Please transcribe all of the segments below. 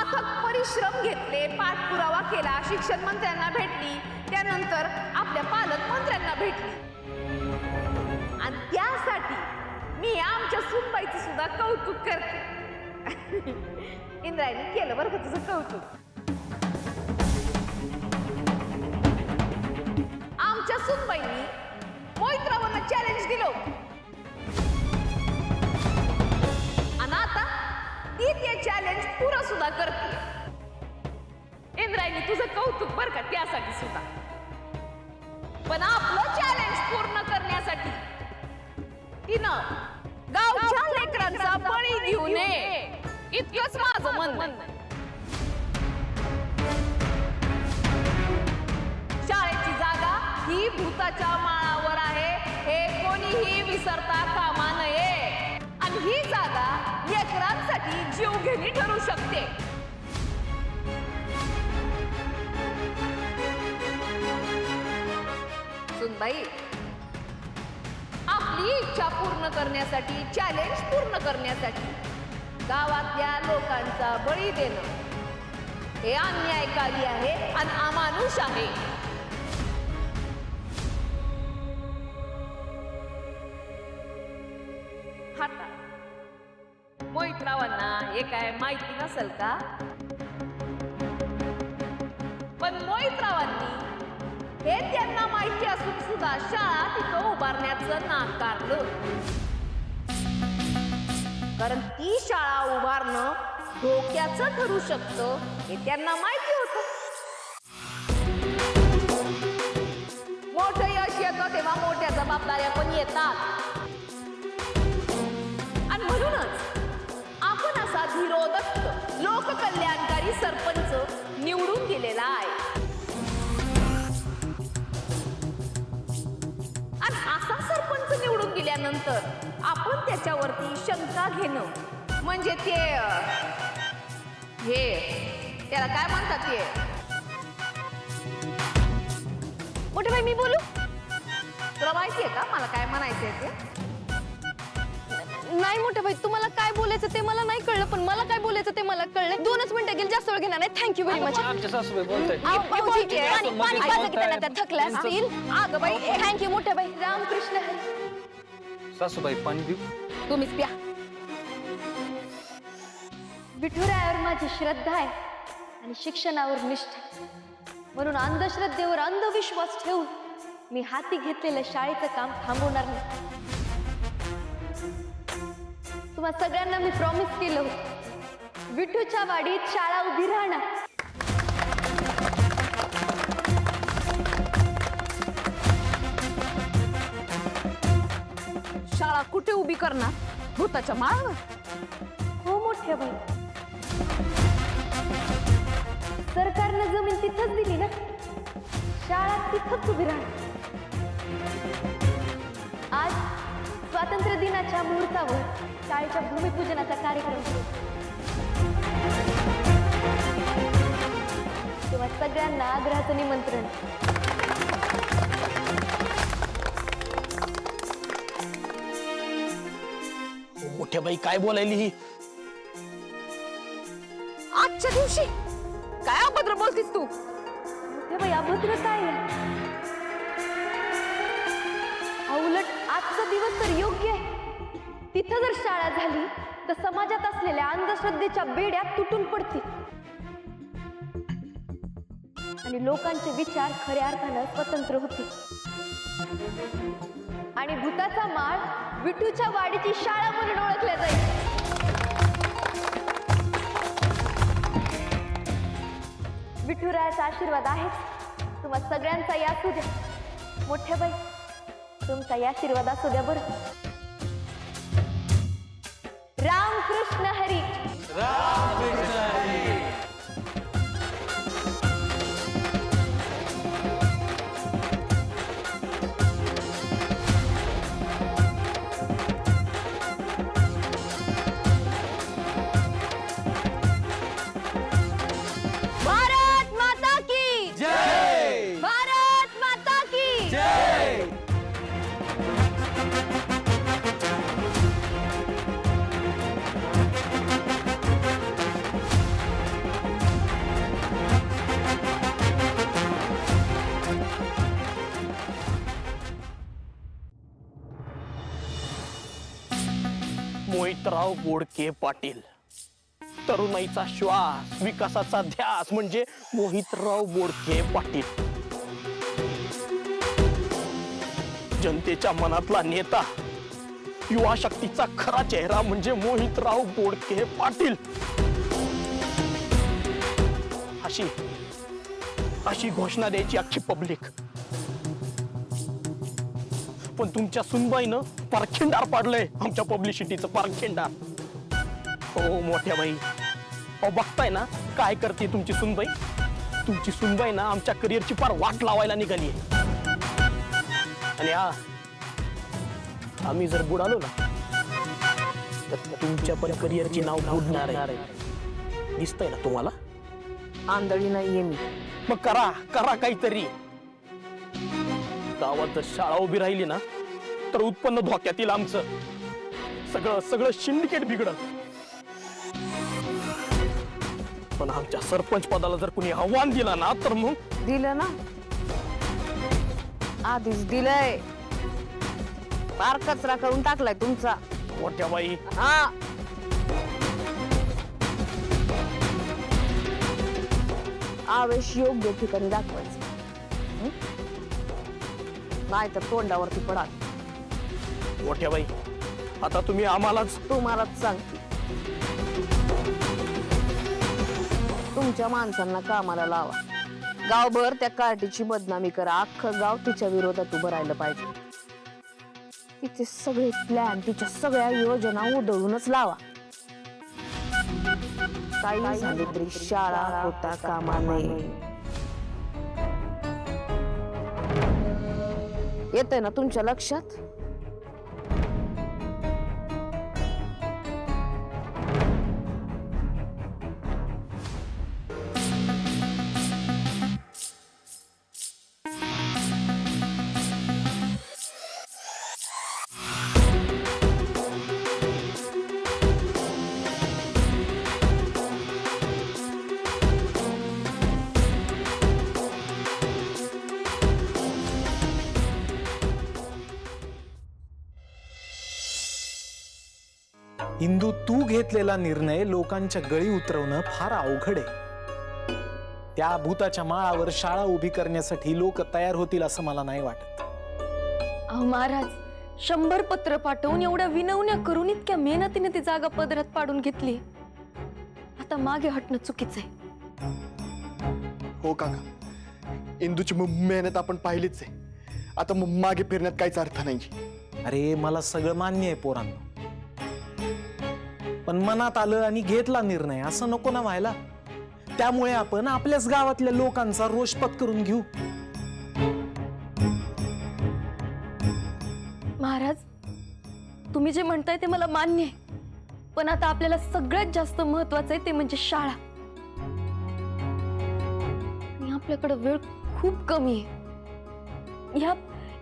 अथक परिश्रम घेतले, पाठपुरावा केला, शिक्षण मंत्र्यांना भेटली, त्यानंतर आपल्या पालकमंत्र्यांना भेटली आणि त्यासाठी मी आमच्या सुनबाईचं सुद्धा कौतुक करते. इंद्रायणी केलं बरं का तुझं कौतुक. आमच्या सुनबाईंनी मोहितरावांना चॅलेंज दिलं आणि आता ती ते चॅलेंज पुरं सुद्धा करते. इंद्रायणी तुझं कौतुक बरं का त्यासाठी सुद्धा. पण आपलं चॅलेंज पूर्ण करण्यासाठी तिनं गावच्या लेकरांचा बळी देऊ नये इतकंच माझं म्हणणं आहे. शाळेची जागा ही भूताच्या माळावर आहे हे कोणीही विसरता कामा नये आणि ही जागा लेकरांसाठी जीवघेणी ठरू शकते. सुनबाई, आपली इच्छा पूर्ण करण्यासाठी, चॅलेंज पूर्ण करण्यासाठी गावातल्या लोकांचा बळी देणं हे अन्यायकारी आहे आणि अमानुष आहे. हाता मोहितरावांना हे काय माहिती नसेल का? पण मोहितरावांनी हे त्यांना माहिती असून सुद्धा शाळा तिथं उभारण्याचं नाकारलं. कारण ती शाळा उभारणं धोक्याचं ठरू शकतं हे त्यांना माहिती होतं. मोठं यश येतं तेव्हा मोठ्या जबाबदाऱ्या पण येतात आणि म्हणूनच आपण असा धीरोदत्त लोककल्याणकारी सरपंच निवडून दिलेला आहे. असा सरपंच निवडून दिल्यानंतर आपण त्याच्यावरती शंका घेणं म्हणजे ते हे त्याला काय म्हणतात ते. मोठे भाई मी बोलू? तुला माहितीये का मला काय म्हणायचंय ते? नाही मोठे भाई, तुम्हाला काय बोलायचं ते मला नाही कळलं, पण मला काय बोलायचं ते मला कळलं. 2च मिनिटं गेली, जास्त वेळ घेणार नाही. Thank you very much. आमच्या सासूबाई बोलतायत. अगं बाई थँक्यू मोठे भाई. रामकृष्ण हरी. सासूबाई पाणी देऊ? तुम्हीच प्या. विठुरायावर माझी श्रद्धा आहे आणि शिक्षणावर निष्ठा, म्हणून अंधश्रद्धेवर अंधविश्वास ठेवून मी हाती घेतलेलं शाळेचं काम थांबवणार नाही. तुम्हा सगळ्यांना मी प्रॉमिस केलं होतं विठूच्या वाडीत शाळा उभी राहणार. शाळा कुठे उभी करणार? भूताच्या माळावर? हो मोठ्या बाई, सरकारनं जमीन तिथंच दिली ना, शाळा तिथंच उभी राहणार. आज स्वातंत्र्य दिनाच्या मुहूर्तावर शाळेच्या भूमिपूजनाचा कार्यक्रम सुरू. तेव्हा सगळ्यांना आग्रहाचं निमंत्रण. मोठ्या बाई काय बोलायली ही? आजच्या दिवशी काय अभद्र बोलतीस तू? मोठ्या बाई अभद्र काय आहे? उलट आजचा दिवस तर योग्य आहे. तिथं जर शाळा झाली तर समाजात असलेल्या अंधश्रद्धेच्या बेड्या तुटून पडतील आणि लोकांचे विचार खऱ्या अर्थानं स्वतंत्र होतील आणि भूताचा माळ विठूच्या वाडीची शाळा म्हणून ओळखल्या जाईल. विठुरायाचा आशीर्वाद आहे तुम्हा सगळ्यांचा या असू द्या. मोठ्या बाई तुमचा या आशीर्वाद असू द्या बरं. रामकृष्ण हरी. रामकृष्ण हरी. भारत माता की जय. भारत माता की जय. मोहितराव बोडके पाटील. तरुणाईचा श्वास, विकासाचा ध्यास म्हणजे मोहितराव बोडके पाटील. जनतेच्या मनातला नेता, युवा शक्तीचा खरा चेहरा म्हणजे मोहितराव बोडके पाटील. अशी घोषणा द्यायची अख्खी पब्लिक. पण तुमच्या सुनबाईनं पारखिंडार पाडलंय आमच्या पब्लिसिटीचं पारखिंडार. हो मोठ्या बाई, अहो बघताय ना काय करते तुमची सुनबाई. तुमची सुनबाई ना आमच्या करिअरची पार वाट लावायला निघाली. आणि आम्ही जर बुडालो ना तर तुमच्या पण करिअरची नाव बुडणार आहे. दिसतंय ना तुम्हाला. आंधळी नाहीये मी. मग करा करा काहीतरी. गावात जर शाळा उभी राहिली ना तर उत्पन्न धोक्यात येईल आमचं. सगळं सगळं सिंडिकेट बिघडल. पण आमच्या सरपंच पदाला जर कुणी आव्हान दिलं ना तर मग दिलं ना, आधीच दिलंय. फार कचरा करून टाकलाय तुमचा. मोठ्या बाई हा, आवेश योग्य ठिकाणी दाखवायचं, नाही तर तोंडावरती पडा. मोठ्या बाई आता तुम्ही आम्हालाच तुम्हालाच सांगते, तुमच्या माणसांना कामाला लावा. गावभर त्या कार्टीची बदनामी करा. अख्खं गाव तिच्या विरोधात उभं राहिलं पाहिजे. तिचे सगळे प्लॅन, तिच्या सगळ्या योजना उधळूनच लावा. काही झाले तरी शाळा होता कामा नये. येतंय ना तुमच्या लक्षात. इंदू, तू घेतलेला निर्णय लोकांच्या गळी उतरवणं फार अवघड आहे. त्या भूताच्या माळावर शाळा उभी करण्यासाठी लोक तयार होतील असं मला नाही वाटत. अहो महाराज, 100 पत्र पाठवून एवढ्या विनवण्या करून इतक्या मेहनतीने ती जागा पदरात पाडून घेतली. आता मागे हटणं चुकीचं आहे. हो काका, इंदूची मेहनत आपण पाहिलीच आहे. आता मागे फिरण्यात काहीच अर्थ नाही. अरे मला सगळं मान्य आहे पोरांनो, पण मनात आलं आणि घेतला निर्णय असं नको ना व्हायला. त्यामुळे आपण आपल्याच गावातल्या लोकांचा रोष पत्करून घेऊ. महाराज, तुम्ही जे म्हणताय ते मला मान्य आहे, पण आता आपल्याला सगळ्यात जास्त महत्वाचं आहे ते म्हणजे शाळा. आणि आपल्याकडे वेळ खूप कमी आहे.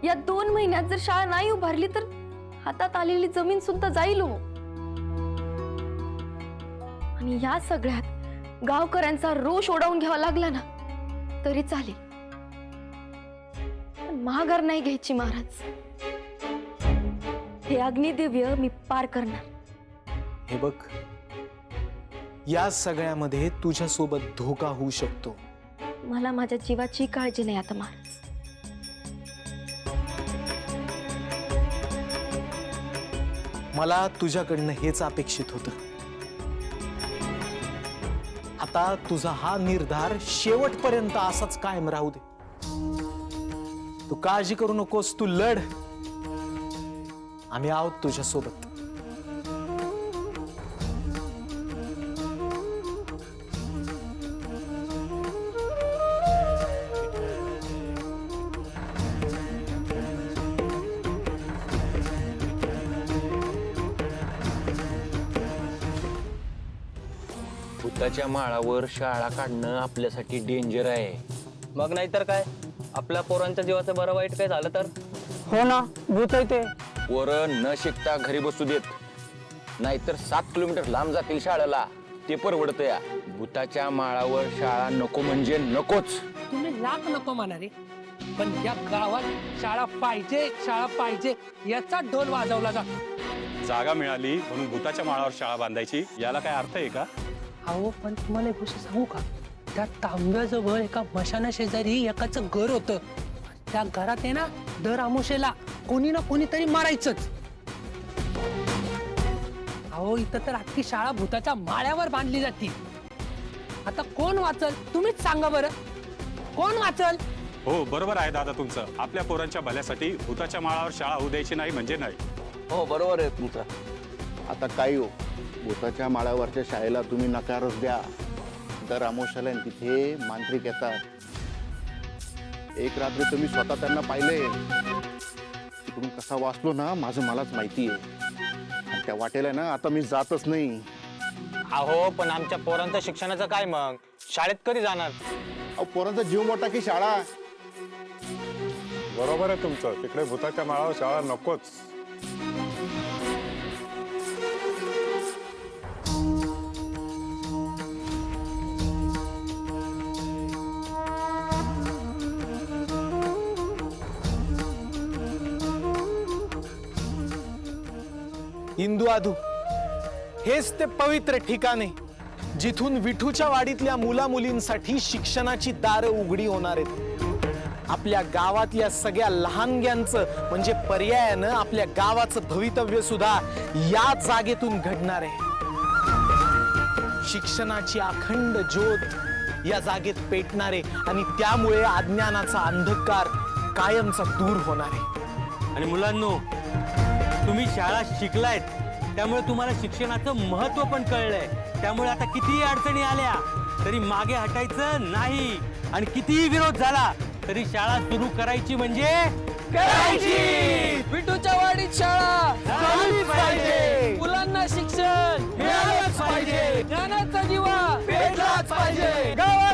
या 2 महिन्यात जर शाळा नाही उभारली तर हातात आलेली जमीन सुद्धा जाईल हो. आणि या सगळ्यात गावकऱ्यांचा रोष ओढावून घ्यावा लागला ना तरी चालेल, पण महागार नाही घ्यायची महाराज. हे अग्निदिव्य मी पार करणार. हे बघ, या सगळ्यामध्ये तुझ्या सोबत धोका होऊ शकतो. मला माझ्या जीवाची काळजी नाही आता महाराज. मला तुझ्याकडनं हेच अपेक्षित होतं. आता तुझा हा निर्धार शेवटपर्यंत असाच कायम राहू दे. तू काळजी करू नकोस, तू लढ. आम्ही आहोत तुझ्या सोबत. भूताच्या माळावर शाळा काढणं आपल्यासाठी डेंजर आहे. मग नाहीतर काय, आपल्या पोरांच्या जीवाचं बरं वाईट काय झालं तर. हो ना, भूत आहे ते. पोरं न शिकता घरी बसू देत, नाहीतर 7 किलोमीटर लांब जातील शाळेला. ते परवडतं या. भूताच्या माळावर शाळा नको म्हणजे नकोच. तुम्ही लाख नको म्हणा रे, पण या गावात शाळा पाहिजे, शाळा पाहिजे याचा ढोल वाजवला जातो. जागा मिळाली म्हणून भूताच्या माळावर शाळा बांधायची, याला काय अर्थ आहे का? अहो पण तुम्हाला एक गोष्ट सांगू का, त्या तांब्याजवळ एका मशाना शेजारी एकाचं घर होतं. त्या घरात आहे ना दर आमुषेला कोणी ना कोणीतरी मारायचंच. अहो इथं तर अख्खी शाळा भूताच्या माळ्यावर बांधली जाते. आता कोण वाचल तुम्हीच सांगा बरं, कोण वाचल? हो बरोबर आहे दादा तुमचं. आपल्या पोरांच्या भल्यासाठी भूताच्या माळावर शाळा होऊ द्यायची नाही म्हणजे नाही. हो बरोबर आहे तुमचं. आता काय हो, भूताच्या माळावरच्या शाळेला तुम्ही नकारच द्या. दर अमावस्याला तिथे मांत्रिक येतात. एक रात्री तुम्ही स्वतः त्यांना पाहिले. तिकडून कसा वाचलो ना माझं मलाच माहिती आहे. आणि त्या वाटेला ना आता मी जातच नाही. अहो पण आमच्या पोरांचं शिक्षणाचं काय मग? शाळेत कधी जाणार? अहो पोरांचा जीव मोठा की शाळा. बरोबर आहे तुमचं. तिकडे भूताच्या माळावर शाळा नकोच. इंदू आधू, हेच ते पवित्र ठिकाणे जिथून विठूच्या वाडीतल्या मुला मुलींसाठी शिक्षणाची दारं उघडी होणार आहेत. आपल्या गावातल्या सगळ्या लहानग्यांचं म्हणजे पर्यायानं आपल्या गावाचं भवितव्य सुद्धा या जागेतून घडणार आहे. शिक्षणाची अखंड ज्योत या जागेत पेटणारे आणि त्यामुळे अज्ञानाचा अंधकार कायमचा दूर होणार आहे. आणि मुलांनो, तुम्ही शाळा शिकलायत त्यामुळे तुम्हाला शिक्षणाचं महत्व पण कळलंय. त्यामुळे आता कितीही अडचणी आल्या तरी मागे हटायचं नाही. आणि कितीही विरोध झाला तरी शाळा सुरू करायची म्हणजे करायची. विठूच्या वाडीत शाळा झालीच पाहिजे. मुलांना शिक्षण मिळालंच पाहिजे. ज्ञानाचा दिवा पेटलाच पाहिजे. गावात